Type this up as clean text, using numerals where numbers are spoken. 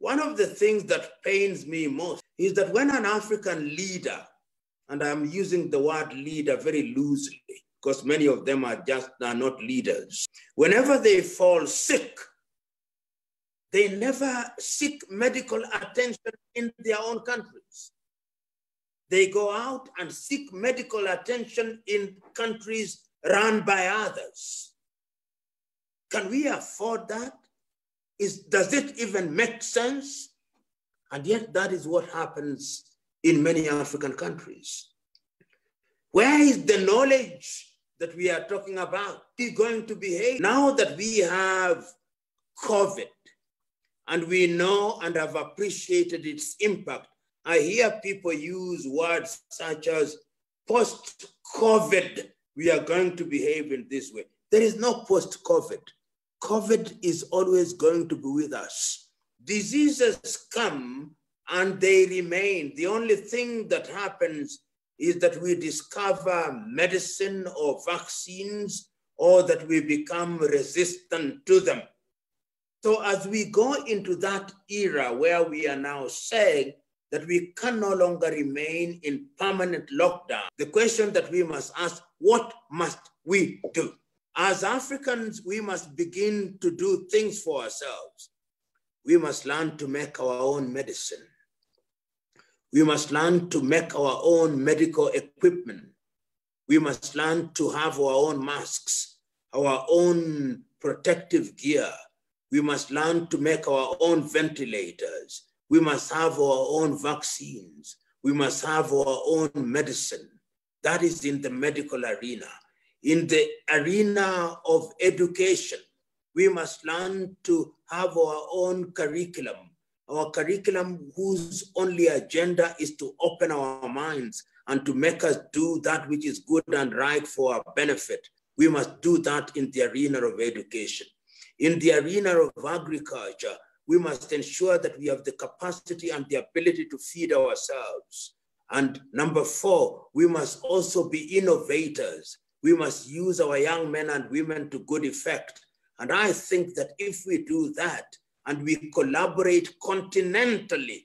One of the things that pains me most is that when an African leader, and I'm using the word leader very loosely because many of them are not leaders, whenever they fall sick, they never seek medical attention in their own countries. They go out and seek medical attention in countries run by others. Can we afford that? Does it even make sense? And yet that is what happens in many African countries. Where is the knowledge that we are talking about? Is going to behave now that we have COVID and we know and have appreciated its impact? I hear people use words such as post-COVID, we are going to behave in this way. There is no post-COVID. COVID is always going to be with us. Diseases come and they remain. The only thing that happens is that we discover medicine or vaccines, or that we become resistant to them. So as we go into that era where we are now saying that we can no longer remain in permanent lockdown, the question that we must ask, what must we do? As Africans, we must begin to do things for ourselves. We must learn to make our own medicine. We must learn to make our own medical equipment. We must learn to have our own masks, our own protective gear. We must learn to make our own ventilators. We must have our own vaccines. We must have our own medicine. That is in the medical arena. In the arena of education, we must learn to have our own curriculum. Our curriculum whose only agenda is to open our minds and to make us do that which is good and right for our benefit. We must do that in the arena of education. In the arena of agriculture, we must ensure that we have the capacity and the ability to feed ourselves. And number 4, we must also be innovators. We must use our young men and women to good effect. And I think that if we do that, and we collaborate continentally